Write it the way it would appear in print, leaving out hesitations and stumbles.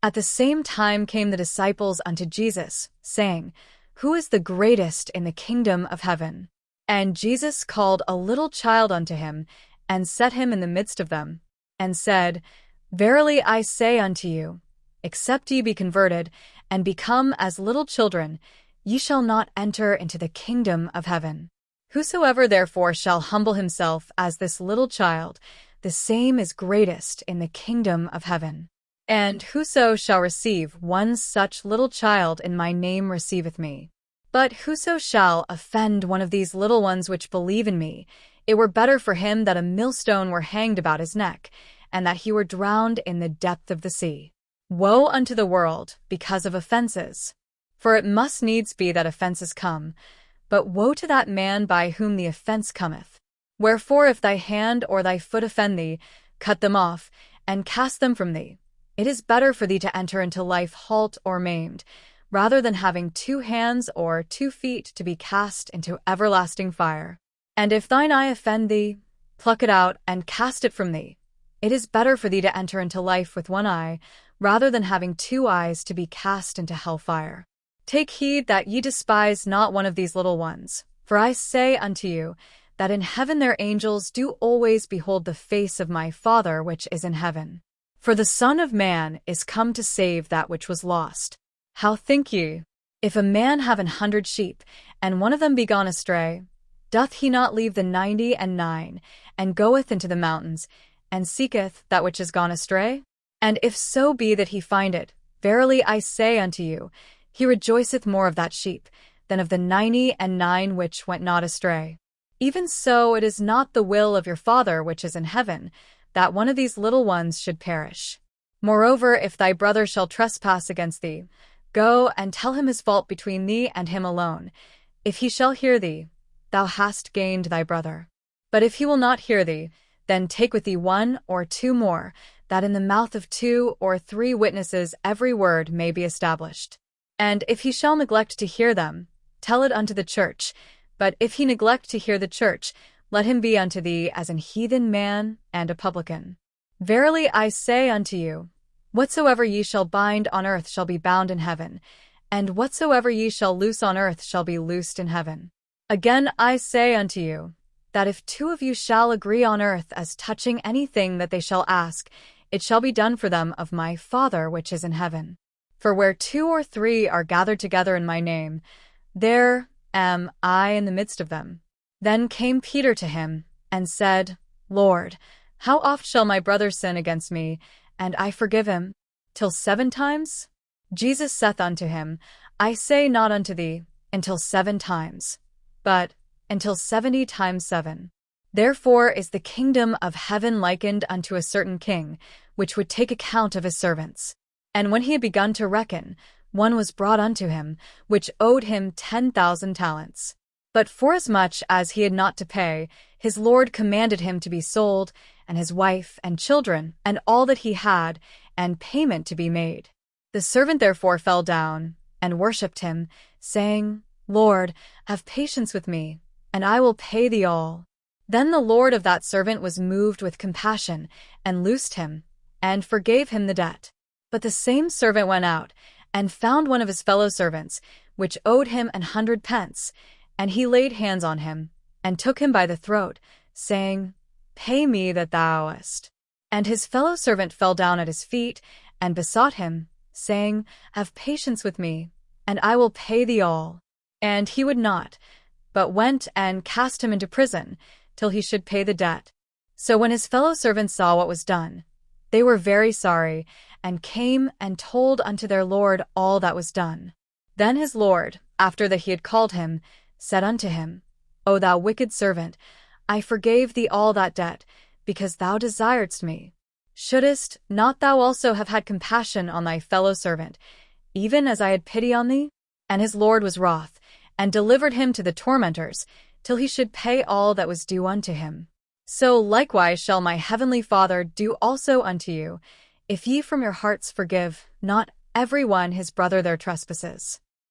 At the same time came the disciples unto Jesus, saying, Who is the greatest in the kingdom of heaven? And Jesus called a little child unto him, and set him in the midst of them, and said, Verily I say unto you, except ye be converted, and become as little children, ye shall not enter into the kingdom of heaven. Whosoever therefore shall humble himself as this little child, the same is greatest in the kingdom of heaven. And whoso shall receive one such little child in my name receiveth me. But whoso shall offend one of these little ones which believe in me, it were better for him that a millstone were hanged about his neck, and that he were drowned in the depth of the sea. Woe unto the world because of offenses! For it must needs be that offenses come, but woe to that man by whom the offense cometh. Wherefore if thy hand or thy foot offend thee, cut them off, and cast them from thee. It is better for thee to enter into life halt or maimed, rather than having 2 hands or 2 feet to be cast into everlasting fire. And if thine eye offend thee, pluck it out and cast it from thee. It is better for thee to enter into life with 1 eye, rather than having 2 eyes to be cast into hellfire. Take heed that ye despise not one of these little ones, for I say unto you, that in heaven their angels do always behold the face of my Father which is in heaven. For the Son of Man is come to save that which was lost. How think ye? If a man have 100 sheep, and one of them be gone astray, doth he not leave the 99, and goeth into the mountains, and seeketh that which is gone astray? And if so be that he find it, verily I say unto you, he rejoiceth more of that sheep, than of the 99 which went not astray. Even so it is not the will of your Father which is in heaven, that one of these little ones should perish. Moreover, if thy brother shall trespass against thee, go and tell him his fault between thee and him alone. If he shall hear thee, thou hast gained thy brother. But if he will not hear thee, then take with thee 1 or 2 more, that in the mouth of 2 or 3 witnesses every word may be established. And if he shall neglect to hear them, tell it unto the church. But if he neglect to hear the church, let him be unto thee as an heathen man and a publican. Verily I say unto you, whatsoever ye shall bind on earth shall be bound in heaven, and whatsoever ye shall loose on earth shall be loosed in heaven. Again I say unto you, that if 2 of you shall agree on earth as touching anything that they shall ask, it shall be done for them of my Father which is in heaven. For where 2 or 3 are gathered together in my name, there am I in the midst of them. Then came Peter to him, and said, Lord, how oft shall my brother sin against me, and I forgive him? Till 7 times? Jesus saith unto him, I say not unto thee, until 7 times, but until 70 times 7. Therefore is the kingdom of heaven likened unto a certain king, which would take account of his servants. And when he had begun to reckon, one was brought unto him, which owed him 10,000 talents. But forasmuch as he had not to pay, his lord commanded him to be sold, and his wife and children, and all that he had, and payment to be made. The servant therefore fell down, and worshipped him, saying, Lord, have patience with me, and I will pay thee all. Then the lord of that servant was moved with compassion, and loosed him, and forgave him the debt. But the same servant went out, and found one of his fellow servants, which owed him 100 pence, and he laid hands on him, and took him by the throat, saying, Pay me that thou owest. And his fellow servant fell down at his feet, and besought him, saying, Have patience with me, and I will pay thee all. And he would not, but went and cast him into prison, till he should pay the debt. So when his fellow servants saw what was done, they were very sorry, and came and told unto their lord all that was done. Then his lord, after that he had called him, said unto him, O thou wicked servant, I forgave thee all that debt, because thou desiredst me. Shouldest not thou also have had compassion on thy fellow servant, even as I had pity on thee? And his lord was wroth, and delivered him to the tormentors, till he should pay all that was due unto him. So likewise shall my heavenly Father do also unto you, if ye from your hearts forgive not every one his brother their trespasses.